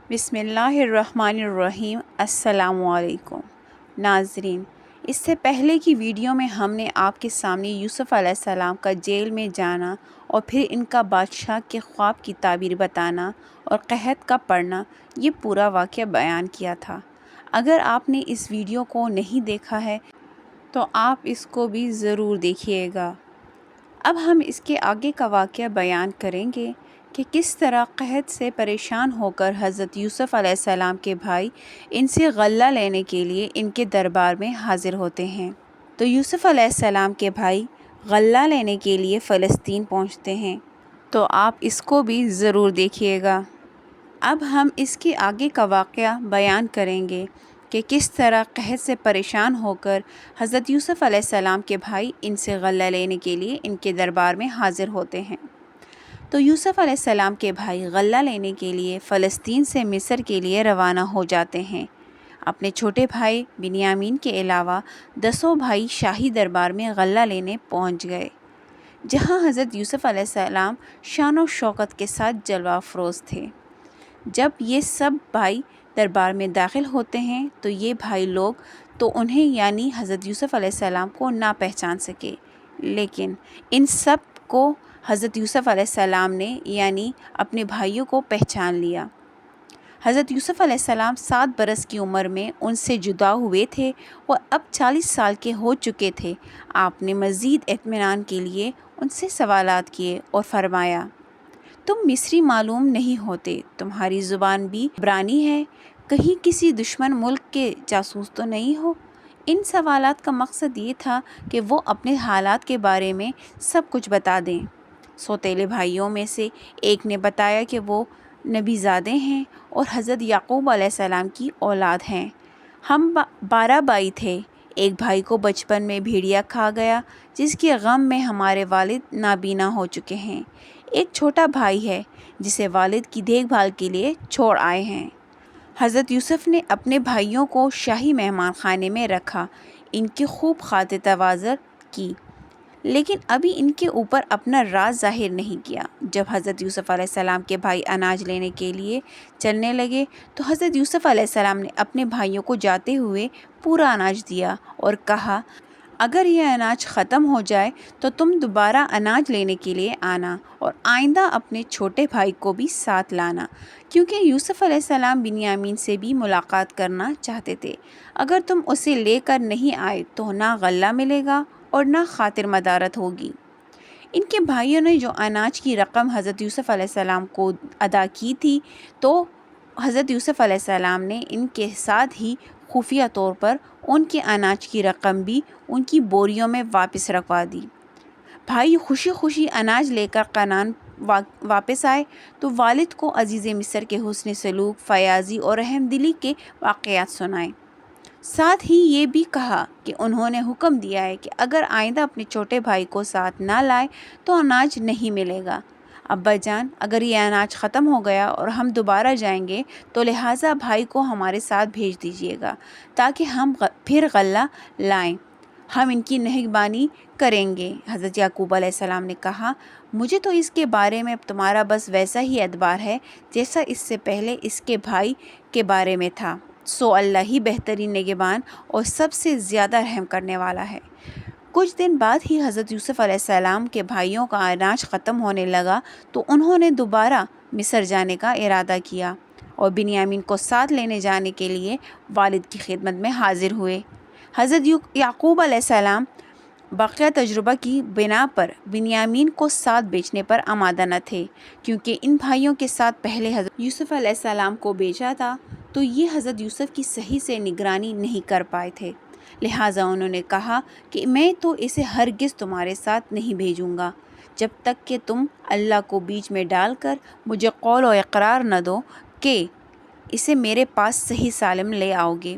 بسم اللہ الرحمن الرحیم۔ السلام علیکم ناظرین، اس سے پہلے کی ویڈیو میں ہم نے آپ کے سامنے یوسف علیہ السلام کا جیل میں جانا اور پھر ان کا بادشاہ کے خواب کی تعبیر بتانا اور قحط کا پڑنا، یہ پورا واقعہ بیان کیا تھا۔ اگر آپ نے اس ویڈیو کو نہیں دیکھا ہے تو آپ اس کو بھی ضرور دیکھیے گا۔ اب ہم اس کے آگے کا واقعہ بیان کریں گے کہ کس طرح قحط سے پریشان ہو کر حضرت یوسف علیہ السلام کے بھائی ان سے غلہ لینے کے لیے ان کے دربار میں حاضر ہوتے ہیں۔ تو یوسف علیہ السلام کے بھائی غلہ لینے کے لیے فلسطین پہنچتے ہیں، تو آپ اس کو بھی ضرور دیکھیے گا۔ اب ہم اس کے آگے کا واقعہ بیان کریں گے کہ کس طرح قحط سے پریشان ہو کر حضرت یوسف علیہ السلام کے بھائی ان سے غلہ لینے کے لیے ان کے دربار میں حاضر ہوتے ہیں۔ تو یوسف علیہ السلام کے بھائی غلہ لینے کے لیے فلسطین سے مصر کے لیے روانہ ہو جاتے ہیں۔ اپنے چھوٹے بھائی بنیامین کے علاوہ 10 بھائی شاہی دربار میں غلہ لینے پہنچ گئے، جہاں حضرت یوسف علیہ السلام شان و شوکت کے ساتھ جلوہ افروز تھے۔ جب یہ سب بھائی دربار میں داخل ہوتے ہیں تو یہ بھائی لوگ تو انہیں یعنی حضرت یوسف علیہ السلام کو نہ پہچان سکے، لیکن ان سب کو حضرت یوسف علیہ السلام نے یعنی اپنے بھائیوں کو پہچان لیا۔ حضرت یوسف علیہ السلام 7 برس کی عمر میں ان سے جدا ہوئے تھے اور اب 40 سال کے ہو چکے تھے۔ آپ نے مزید اطمینان کے لیے ان سے سوالات کیے اور فرمایا، تم مصری معلوم نہیں ہوتے، تمہاری زبان بھی عبرانی ہے، کہیں کسی دشمن ملک کے جاسوس تو نہیں ہو؟ ان سوالات کا مقصد یہ تھا کہ وہ اپنے حالات کے بارے میں سب کچھ بتا دیں۔ سوتیلے بھائیوں میں سے ایک نے بتایا کہ وہ نبی زادے ہیں اور حضرت یعقوب علیہ السلام کی اولاد ہیں۔ ہم 12 بھائی تھے، ایک بھائی کو بچپن میں بھیڑیا کھا گیا، جس کے غم میں ہمارے والد نابینا ہو چکے ہیں۔ ایک چھوٹا بھائی ہے جسے والد کی دیکھ بھال کے لیے چھوڑ آئے ہیں۔ حضرت یوسف نے اپنے بھائیوں کو شاہی مہمان خانے میں رکھا، ان کی خوب خاطر تواضع کی، لیکن ابھی ان کے اوپر اپنا راز ظاہر نہیں کیا۔ جب حضرت یوسف علیہ السلام کے بھائی اناج لینے کے لیے چلنے لگے تو حضرت یوسف علیہ السلام نے اپنے بھائیوں کو جاتے ہوئے پورا اناج دیا اور کہا، اگر یہ اناج ختم ہو جائے تو تم دوبارہ اناج لینے کے لیے آنا اور آئندہ اپنے چھوٹے بھائی کو بھی ساتھ لانا، کیونکہ یوسف علیہ السلام بنیامین سے بھی ملاقات کرنا چاہتے تھے۔ اگر تم اسے لے کر نہیں آئے تو نہ غلہ ملے گا اور نہ خاطر مدارت ہوگی۔ ان کے بھائیوں نے جو اناج کی رقم حضرت یوسف علیہ السلام کو ادا کی تھی، تو حضرت یوسف علیہ السلام نے ان کے ساتھ ہی خفیہ طور پر ان کے اناج کی رقم بھی ان کی بوریوں میں واپس رکھوا دی۔ بھائی خوشی خوشی اناج لے کر کنعان واپس آئے تو والد کو عزیز مصر کے حسن سلوک، فیاضی اور رحم دلی کے واقعات سنائے۔ ساتھ ہی یہ بھی کہا کہ انہوں نے حکم دیا ہے کہ اگر آئندہ اپنے چھوٹے بھائی کو ساتھ نہ لائے تو اناج نہیں ملے گا۔ ابا جان، اگر یہ اناج ختم ہو گیا اور ہم دوبارہ جائیں گے تو لہٰذا بھائی کو ہمارے ساتھ بھیج دیجیے گا تاکہ ہم پھر غلہ لائیں، ہم ان کی نگہبانی کریں گے۔ حضرت یعقوب علیہ السلام نے کہا، مجھے تو اس کے بارے میں تمہارا بس ویسا ہی اعتبار ہے جیسا اس سے پہلے اس کے بھائی کے بارے میں تھا، سو اللہ ہی بہترین نگہبان اور سب سے زیادہ رحم کرنے والا ہے۔ کچھ دن بعد ہی حضرت یوسف علیہ السلام کے بھائیوں کا اناج ختم ہونے لگا تو انہوں نے دوبارہ مصر جانے کا ارادہ کیا اور بنیامین کو ساتھ لینے جانے کے لیے والد کی خدمت میں حاضر ہوئے۔ حضرت یعقوب علیہ السلام باقیہ تجربہ کی بنا پر بنیامین کو ساتھ بیچنے پر آمادہ نہ تھے، کیونکہ ان بھائیوں کے ساتھ پہلے حضرت یوسف علیہ السلام کو بیچا تھا تو یہ حضرت یوسف کی صحیح سے نگرانی نہیں کر پائے تھے، لہٰذا انہوں نے کہا کہ میں تو اسے ہرگز تمہارے ساتھ نہیں بھیجوں گا جب تک کہ تم اللہ کو بیچ میں ڈال کر مجھے قول و اقرار نہ دو کہ اسے میرے پاس صحیح سالم لے آؤ گے،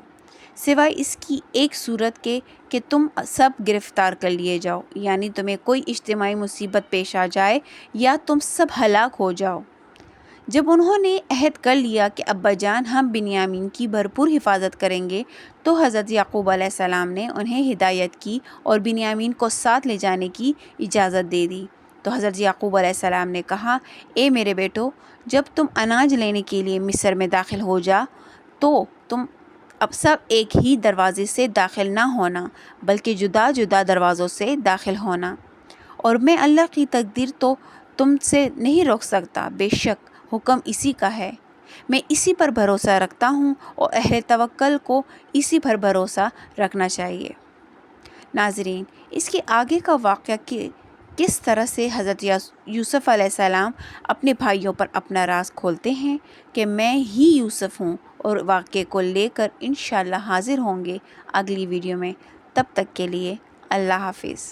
سوائے اس کی ایک صورت کے کہ تم سب گرفتار کر لیے جاؤ، یعنی تمہیں کوئی اجتماعی مصیبت پیش آ جائے یا تم سب ہلاک ہو جاؤ۔ جب انہوں نے عہد کر لیا کہ ابا جان ہم بنیامین کی بھرپور حفاظت کریں گے، تو حضرت یعقوب علیہ السلام نے انہیں ہدایت کی اور بنیامین کو ساتھ لے جانے کی اجازت دے دی۔ تو حضرت یعقوب علیہ السلام نے کہا اے میرے بیٹو، جب تم اناج لینے کے لیے مصر میں داخل ہو جا تو تم اب سب ایک ہی دروازے سے داخل نہ ہونا بلکہ جدا جدا دروازوں سے داخل ہونا، اور میں اللہ کی تقدیر تو تم سے نہیں روک سکتا، بے شک حکم اسی کا ہے، میں اسی پر بھروسہ رکھتا ہوں اور اہل توکل کو اسی پر بھروسہ رکھنا چاہیے۔ ناظرین، اس کے آگے کا واقعہ کہ کس طرح سے حضرت یوسف علیہ السلام اپنے بھائیوں پر اپنا راز کھولتے ہیں کہ میں ہی یوسف ہوں، اور واقعے کو لے کر انشاءاللہ حاضر ہوں گے اگلی ویڈیو میں۔ تب تک کے لیے اللہ حافظ۔